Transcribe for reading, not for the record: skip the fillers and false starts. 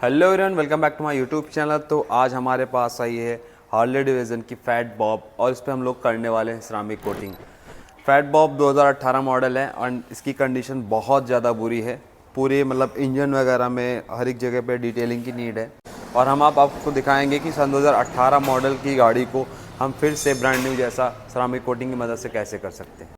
Hello everyone, welcome back to my YouTube channel. तो आज हमारे पास आई है हार्ले डेविडसन की फैट बॉब और इस पर हम लोग करने वाले हैं ceramic coating. Fat Bob 2018 model है और इसकी कंडीशन बहुत ज़्यादा बुरी है। पूरी मतलब इंजन वगैरह में हर एक जगह पे डिटेलिंग की नीड है और हम आपको दिखाएंगे कि सन 2018 मॉडल की गाड़ी को हम फिर से ब्रांड न्यू जैसा सिरामिक कोटिंग की मदद से कैसे कर सकते हैं।